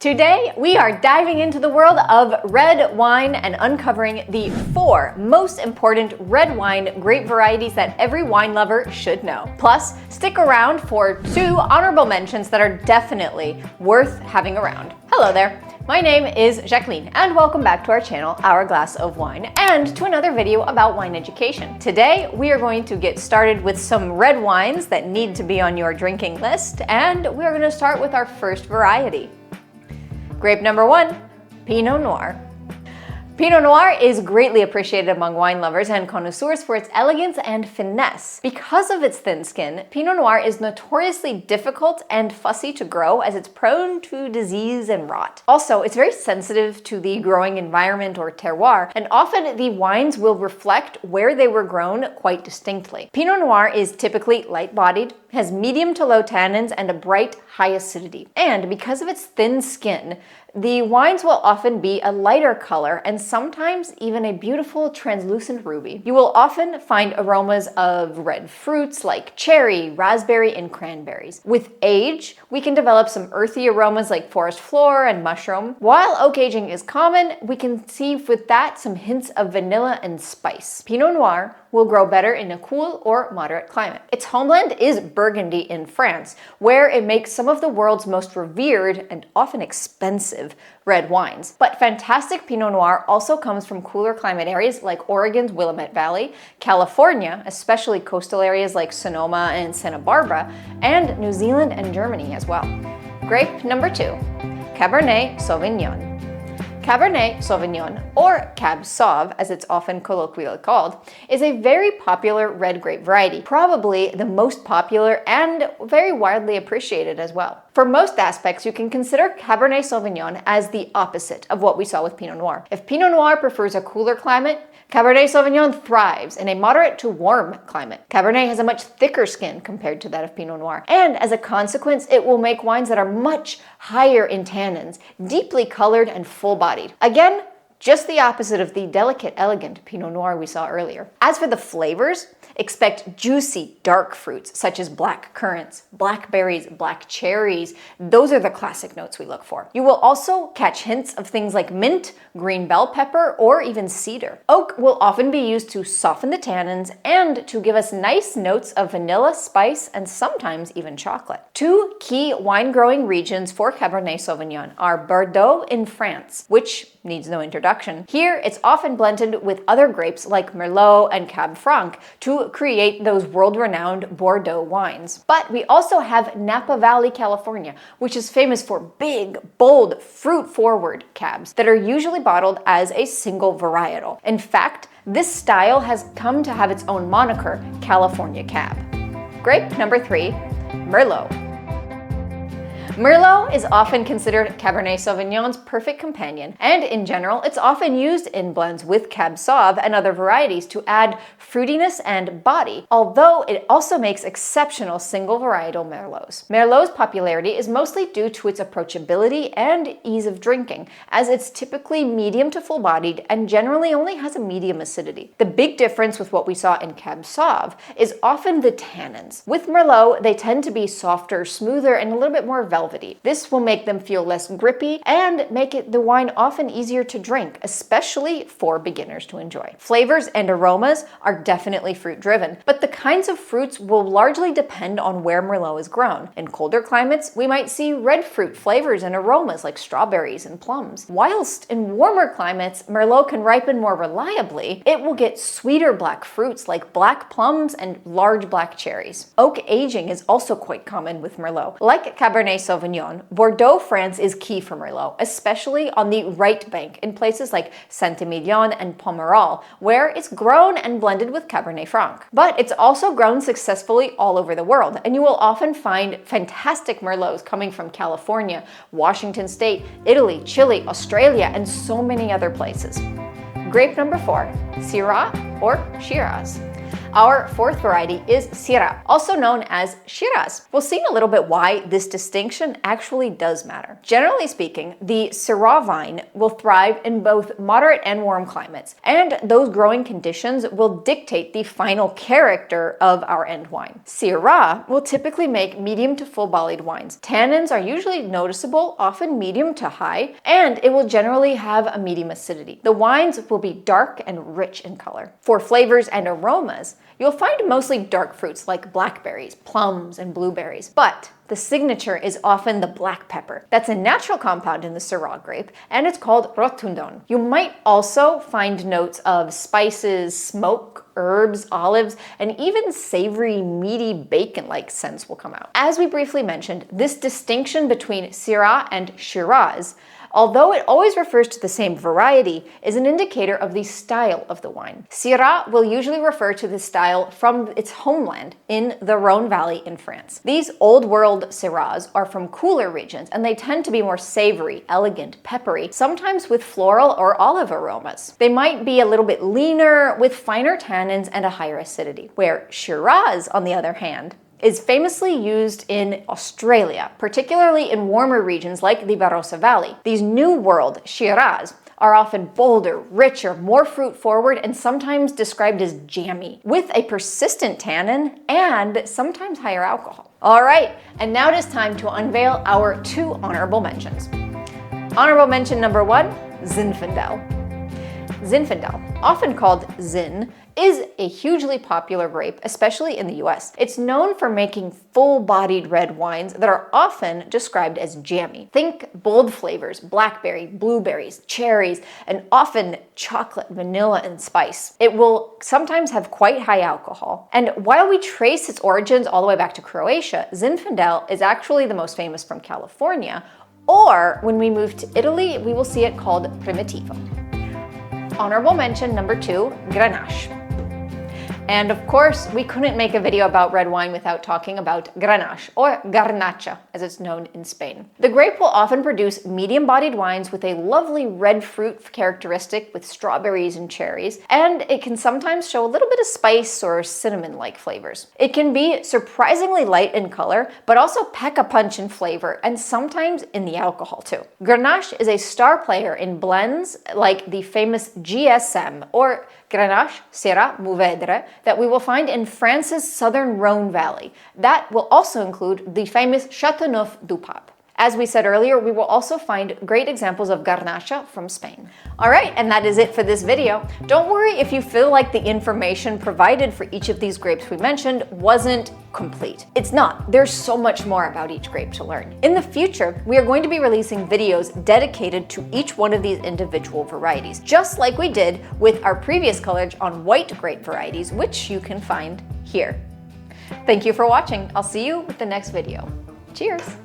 Today, we are diving into the world of red wine and uncovering the 4 most important red wine grape varieties that every wine lover should know. Plus, stick around for 2 honorable mentions that are definitely worth having around. Hello there, my name is Jacqueline, and welcome back to our channel, Our Glass of Wine, and to another video about wine education. Today, we are going to get started with some red wines that need to be on your drinking list, and we're going to start with our first variety. Grape number 1, Pinot Noir. Pinot Noir is greatly appreciated among wine lovers and connoisseurs for its elegance and finesse. Because of its thin skin, Pinot Noir is notoriously difficult and fussy to grow as it's prone to disease and rot. Also, it's very sensitive to the growing environment or terroir, and often the wines will reflect where they were grown quite distinctly. Pinot Noir is typically light-bodied, has medium to low tannins, and a bright, high acidity. And because of its thin skin, the wines will often be a lighter color and sometimes even a beautiful translucent ruby. You will often find aromas of red fruits like cherry, raspberry, and cranberries. With age, we can develop some earthy aromas like forest floor and mushroom. While oak aging is common, we can see with that some hints of vanilla and spice. Pinot Noir will grow better in a cool or moderate climate. Its homeland is Burgundy in France, where it makes some of the world's most revered and often expensive red wines. But fantastic Pinot Noir also comes from cooler climate areas like Oregon's Willamette Valley, California, especially coastal areas like Sonoma and Santa Barbara, and New Zealand and Germany as well. Grape number 2, Cabernet Sauvignon. Cabernet Sauvignon, or Cab Sauv as it's often colloquially called, is a very popular red grape variety, probably the most popular and very widely appreciated as well. For most aspects, you can consider Cabernet Sauvignon as the opposite of what we saw with Pinot Noir. If Pinot Noir prefers a cooler climate, Cabernet Sauvignon thrives in a moderate to warm climate. Cabernet has a much thicker skin compared to that of Pinot Noir, and as a consequence, it will make wines that are much higher in tannins, deeply colored and full-bodied. Again, just the opposite of the delicate, elegant Pinot Noir we saw earlier. As for the flavors, expect juicy, dark fruits such as black currants, blackberries, black cherries. Those are the classic notes we look for. You will also catch hints of things like mint, green bell pepper, or even cedar. Oak will often be used to soften the tannins and to give us nice notes of vanilla, spice, and sometimes even chocolate. 2 key wine-growing regions for Cabernet Sauvignon are Bordeaux in France, which needs no introduction. Here, it's often blended with other grapes like Merlot and Cab Franc to create those world-renowned Bordeaux wines. But we also have Napa Valley, California, which is famous for big, bold, fruit-forward cabs that are usually bottled as a single varietal. In fact, this style has come to have its own moniker, California Cab. Grape number 3, Merlot. Merlot is often considered Cabernet Sauvignon's perfect companion, and in general, it's often used in blends with Cab Sauv and other varieties to add fruitiness and body, although it also makes exceptional single varietal Merlots. Merlot's popularity is mostly due to its approachability and ease of drinking, as it's typically medium to full-bodied and generally only has a medium acidity. The big difference with what we saw in Cab Sauv is often the tannins. With Merlot, they tend to be softer, smoother, and a little bit more velvety. This will make them feel less grippy and make the wine often easier to drink, especially for beginners to enjoy. Flavors and aromas are definitely fruit-driven, but the kinds of fruits will largely depend on where Merlot is grown. In colder climates, we might see red fruit flavors and aromas like strawberries and plums. Whilst in warmer climates, Merlot can ripen more reliably, it will get sweeter black fruits like black plums and large black cherries. Oak aging is also quite common with Merlot. Like Cabernet Sauvignon, Bordeaux, France is key for Merlot, especially on the right bank in places like Saint-Emilion and Pomerol, where it's grown and blended with Cabernet Franc. But it's also grown successfully all over the world, and you will often find fantastic Merlots coming from California, Washington State, Italy, Chile, Australia, and so many other places. Grape number 4, Syrah or Shiraz. Our fourth variety is Syrah, also known as Shiraz. We'll see in a little bit why this distinction actually does matter. Generally speaking, the Syrah vine will thrive in both moderate and warm climates, and those growing conditions will dictate the final character of our end wine. Syrah will typically make medium to full-bodied wines. Tannins are usually noticeable, often medium to high, and it will generally have a medium acidity. The wines will be dark and rich in color. For flavors and aromas, you'll find mostly dark fruits like blackberries, plums, and blueberries, but the signature is often the black pepper. That's a natural compound in the Syrah grape, and it's called rotundon. You might also find notes of spices, smoke, herbs, olives, and even savory, meaty bacon-like scents will come out. As we briefly mentioned, this distinction between Syrah and Shiraz, although it always refers to the same variety, is an indicator of the style of the wine. Syrah will usually refer to the style from its homeland in the Rhone Valley in France. These old world Syrahs are from cooler regions, and they tend to be more savory, elegant, peppery, sometimes with floral or olive aromas. They might be a little bit leaner, with finer tannins and a higher acidity, where Shiraz, on the other hand, is famously used in Australia, particularly in warmer regions like the Barossa Valley. These New World Shiraz are often bolder, richer, more fruit-forward, and sometimes described as jammy, with a persistent tannin and sometimes higher alcohol. All right, and now it is time to unveil our two honorable mentions. Honorable mention number 1, Zinfandel. Zinfandel, often called Zin, is a hugely popular grape, especially in the US. It's known for making full-bodied red wines that are often described as jammy. Think bold flavors, blackberry, blueberries, cherries, and often chocolate, vanilla, and spice. It will sometimes have quite high alcohol. And while we trace its origins all the way back to Croatia, Zinfandel is actually the most famous from California, or when we move to Italy, we will see it called Primitivo. Honorable mention number 2, Grenache. And of course, we couldn't make a video about red wine without talking about Grenache, or Garnacha, as it's known in Spain. The grape will often produce medium-bodied wines with a lovely red fruit characteristic with strawberries and cherries, and it can sometimes show a little bit of spice or cinnamon-like flavors. It can be surprisingly light in color, but also pack a punch in flavor, and sometimes in the alcohol too. Grenache is a star player in blends like the famous GSM, or Grenache, Syrah, Mourvèdre, that we will find in France's southern Rhone Valley. That will also include the famous Châteauneuf-du-Pape. As we said earlier, we will also find great examples of Garnacha from Spain. All right, and that is it for this video. Don't worry if you feel like the information provided for each of these grapes we mentioned wasn't complete. It's not. There's so much more about each grape to learn. In the future, we are going to be releasing videos dedicated to each one of these individual varieties, just like we did with our previous coverage on white grape varieties, which you can find here. Thank you for watching. I'll see you with the next video. Cheers!